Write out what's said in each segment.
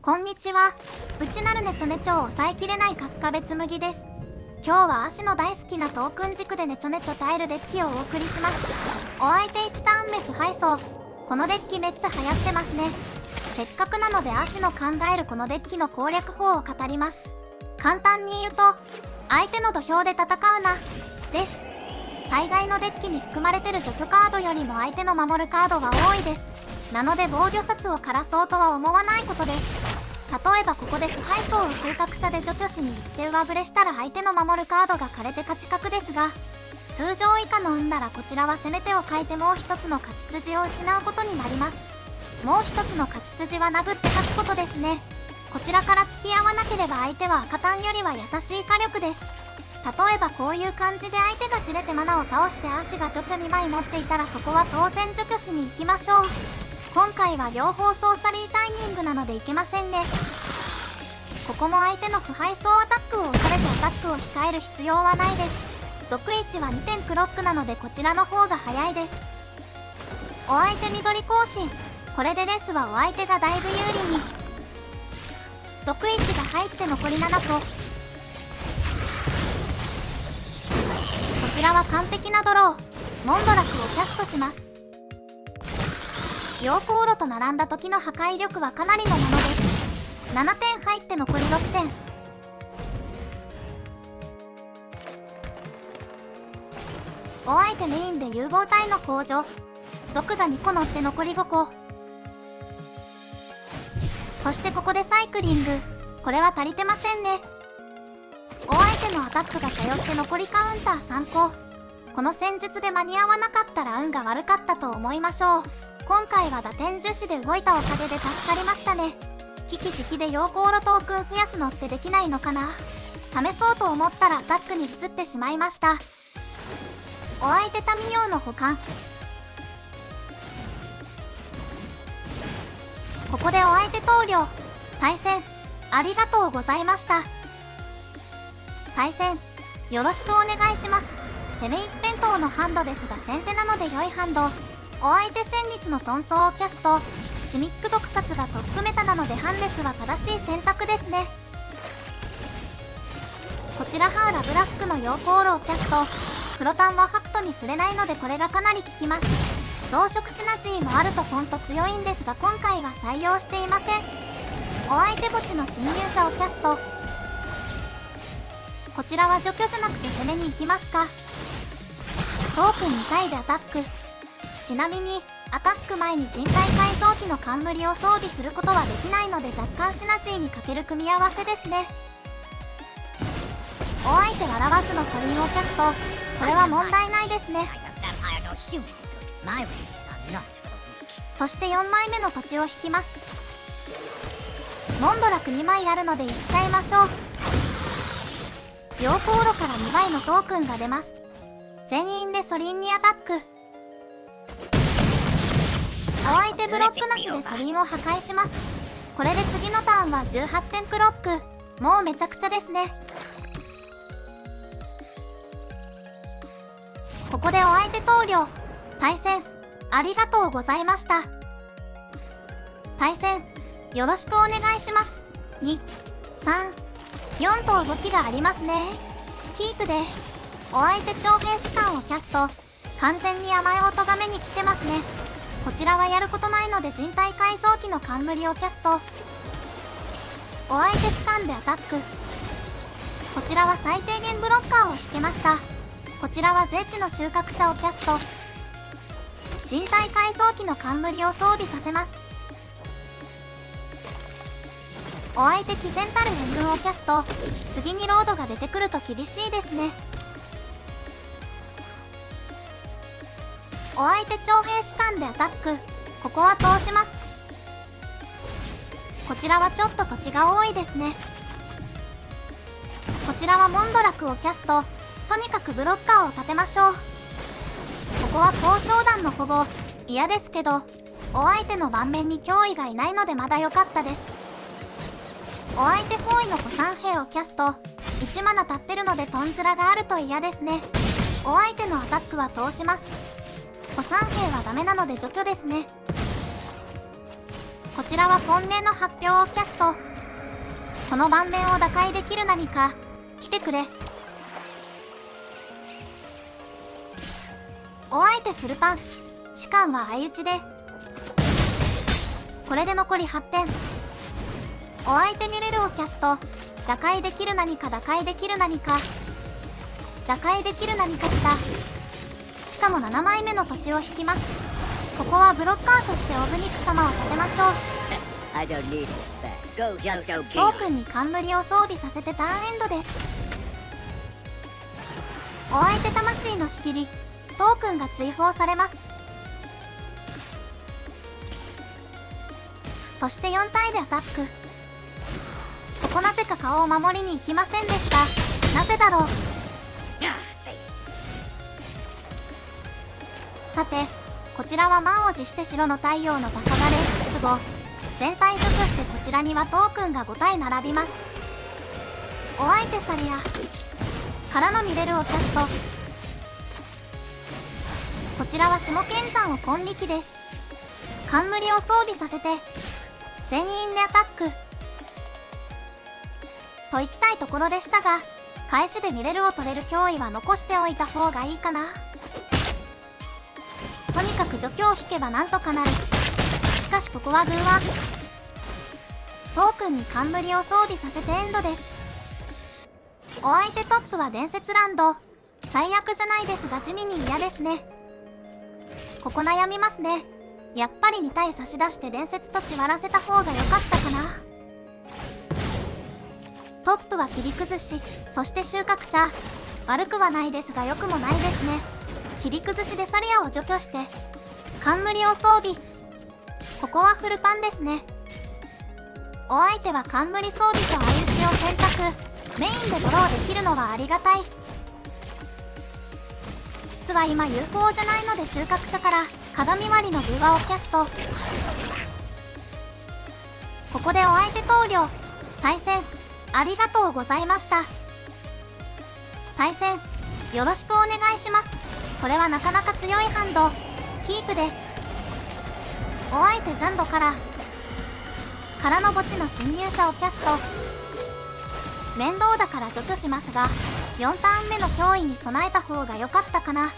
こんにちは。内なるネチョネチョを抑えきれない春日部紬です。今日は足の大好きなトークン軸でネチョネチョ耐えるデッキをお送りします。お相手1ターン目不敗走。このデッキめっちゃ流行ってますね。せっかくなので足の考えるこのデッキの攻略法を語ります。簡単に言うと、相手の土俵で戦うなです。大概のデッキに含まれてる除去カードよりも相手の守るカードが多いです。なので防御札を枯らそうとは思わないことです。例えばここで不敗走を収穫者で除去しに行って上振れしたら相手の守るカードが枯れて勝ち確ですが、通常以下の運ならこちらは攻め手を変えてもう一つの勝ち筋を失うことになります。もう一つの勝ち筋は殴って勝つことですね。こちらから付き合わなければ相手は赤タンよりは優しい火力です。例えばこういう感じで相手がじれてマナを倒して足が除去2枚持っていたらそこは当然除去しに行きましょう。今回は両方ソーサリータイミングなのでいけませんね。ここも相手の不敗走アタックを押されてアタックを控える必要はないです。属1は2点クロックなのでこちらの方が早いです。お相手緑更新。これでレスはお相手がだいぶ有利に。属1が入って残り7個。こちらは完璧なドロー。モンドラクをキャストします。溶鉱炉と並んだ時の破壊力はかなりのものです。7点入って残り6点。お相手メインで融合体の向上。毒が2個乗って残り5個。そしてここでサイクリング。これは足りてませんね。お相手のアタックが頼って残りカウンター3個。この戦術で間に合わなかったら運が悪かったと思いましょう。今回は打点樹脂で動いたおかげで助かりましたね。危機時期で溶鉱炉トークン増やすのってできないのかな。試そうと思ったらアタックに移ってしまいました。お相手民用の保管。ここでお相手投了。対戦ありがとうございました。対戦よろしくお願いします。攻め一辺倒のハンドですが先手なので良いハンド。お相手戦律の遁走をキャスト。シミック毒殺がトップメタなのでハンレスは正しい選択ですね。こちらハウラブラスクの溶鉱炉をキャスト。クロタンはファクトに触れないのでこれがかなり効きます。増殖シナジーもあるとほんと強いんですが今回は採用していません。お相手墓地の侵入者をキャスト。こちらは除去じゃなくて攻めに行きますか。トークン2回でアタック。ちなみにアタック前に人体改造機の冠を装備することはできないので若干シナジーにかける組み合わせですね。お相手わらわずのソリンをキャスト。これは問題ないですね。そして4枚目の土地を引きます。モンドラク2枚あるのでいっちゃいましょう。溶鉱炉から2枚のトークンが出ます。全員でソリンにアタック。お相手ブロックなしでソリンを破壊します。これで次のターンは18点クロック。もうめちゃくちゃですね。ここでお相手投了。対戦ありがとうございました。対戦よろしくお願いします。2、3、4と動きがありますね。キープでお相手徴兵士官をキャスト。完全に甘い音が目に来てますね。こちらはやることないので人体改造機の冠をキャスト。お相手士官でアタック。こちらは最低限ブロッカーを引けました。こちらは税地の収穫者をキャスト。人体改造機の冠を装備させます。お相手毅然たる援軍をキャスト。次にロードが出てくると厳しいですね。お相手徴兵士官でアタック。ここは通します。こちらはちょっと土地が多いですね。こちらはモンドラクをキャスト。とにかくブロッカーを立てましょう。ここは交渉団のほぼ嫌ですけどお相手の盤面に脅威がいないのでまだ良かったです。お相手方位の古参兵をキャスト。1マナ立ってるのでトンズラがあると嫌ですね。お相手のアタックは通します。古参兵はダメなので除去ですね。こちらは本音の発表をキャスト。この盤面を打開できる何か来てくれ。お相手フルパン、士官は相打ちで。これで残り8点。お相手ミュレルをキャスト。打開できる何か、打開できる何か、打開できる何か来た。しかも7枚目の土地を引きます。ここはブロッカーとしてオブニク様を立てましょう。トークンに冠を装備させてターンエンドです。お相手魂の仕切り、トークンが追放されます。そして4体でアタック。ここなぜか顔を守りに行きませんでした。なぜだろう。さて、こちらは満を持して白の太陽の黄昏出後。全体除去してこちらにはトークンが5体並びます。お相手サリアからのミレルをキャスト。こちらは下剣山を根力です。冠を装備させて全員でアタックといきたいところでしたが、返しでミレルを取れる脅威は残しておいた方がいいかな。とにかく除去を引けばなんとかなる。しかしここはグーワン。トークンに冠を装備させてエンドです。お相手トップは伝説ランド。最悪じゃないですが地味に嫌ですね。ここ悩みますね。やっぱり2体差し出して伝説土地割らせた方が良かったかな。トップは切り崩し、そして収穫者。悪くはないですが良くもないですね。切り崩しでサリアを除去して冠を装備。ここはフルパンですね。お相手は冠装備と相打ちを選択。メインでドローできるのはありがたい。巣は今有効じゃないので収穫者から鏡割りの偶話をキャスト。ここでお相手投了。対戦ありがとうございました。対戦よろしくお願いします。これはなかなか強いハンド。キープで。お相手ジャンドからの墓地の侵入者をキャスト。面倒だから除去しますが、4ターン目の脅威に備えた方が良かったかな。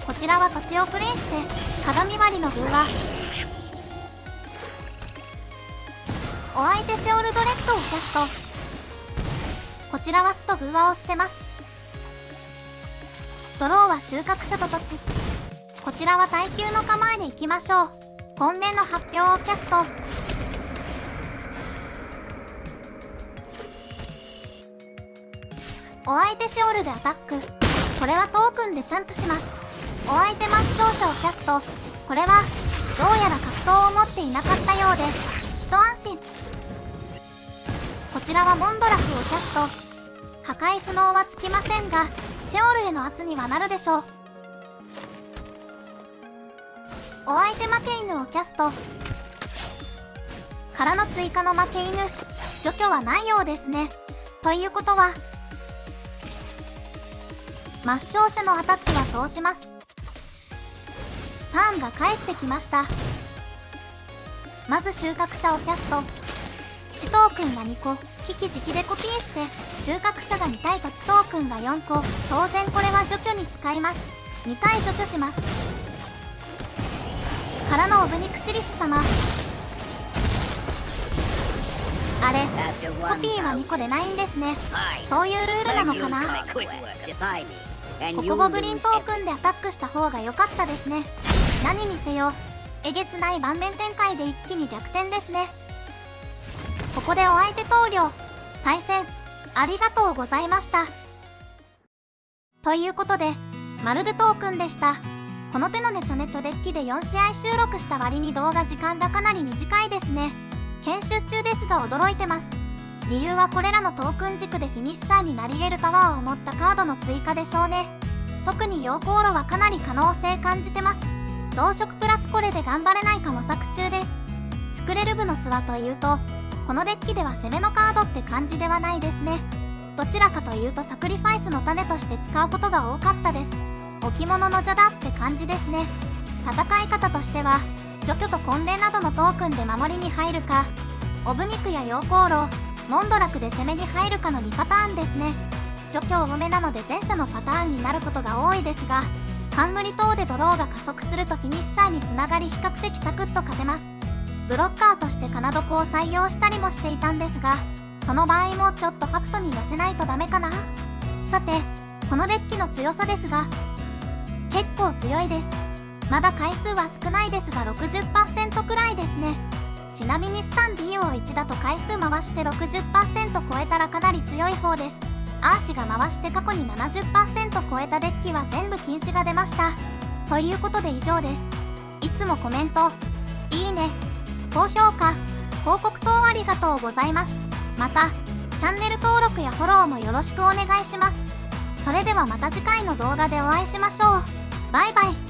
こちらは土地をプレイして鏡割りの偶話。お相手シオルドレッドをキャスト。こちらは巣と偶話を捨てます。ドローは収穫者と土地。こちらは耐久の構えでいきましょう。本年の発表をキャスト。お相手シオルでアタック。これはトークンでジャンプします。お相手抹消者をキャスト。これはどうやら格闘を持っていなかったようで一安心。こちらはモンドラフをキャスト。破壊不能はつきませんがシオルへの圧にはなるでしょう。お相手負け犬をキャストからの追加の負け犬。除去はないようですね。ということは抹消者のアタックは通します。ターンが返ってきました。まず収穫者をキャスト。地トークンが2個、機器自でコピーして収穫者が2体と地トークンが4個。当然これは除去に使います。2体除去します。からのオブニクシリス様。あれ、コピーは2個でないんですね。そういうルールなのかな。ここボブリントークンでアタックした方が良かったですね。何にせよえげつない盤面展開で一気に逆転ですね。ここでお相手投了。対戦ありがとうございました。ということでマルドトークンでした。この手のネチョネチョデッキで4試合収録した割に動画時間がかなり短いですね。編集中ですが驚いてます。理由はこれらのトークン軸でフィニッシャーになり得るパワーを持ったカードの追加でしょうね。特に陽光炉はかなり可能性感じてます。増殖プラスこれで頑張れないか模索中です。作れる部の巣はというとこのデッキでは攻めのカードって感じではないですね。どちらかというとサクリファイスの種として使うことが多かったです。置物の邪だって感じですね。戦い方としては除去と婚礼などのトークンで守りに入るか、オブミクや陽光炉、モンドラクで攻めに入るかの2パターンですね。除去多めなので前者のパターンになることが多いですが、冠等でドローが加速するとフィニッシャーにつながり比較的サクッと勝てます。ブロッカーとしてカナドコを採用したりもしていたんですが、その場合もちょっとファクトに寄せないとダメかな。さて、このデッキの強さですが、結構強いです。まだ回数は少ないですが 60% くらいですね。ちなみにスタン BO1 だと回数回して 60% 超えたらかなり強い方です。アーシが回して過去に 70% 超えたデッキは全部禁止が出ました。ということで以上です。いつもコメント、いいね、高評価、広告等ありがとうございます。また、チャンネル登録やフォローもよろしくお願いします。それではまた次回の動画でお会いしましょう。バイバイ。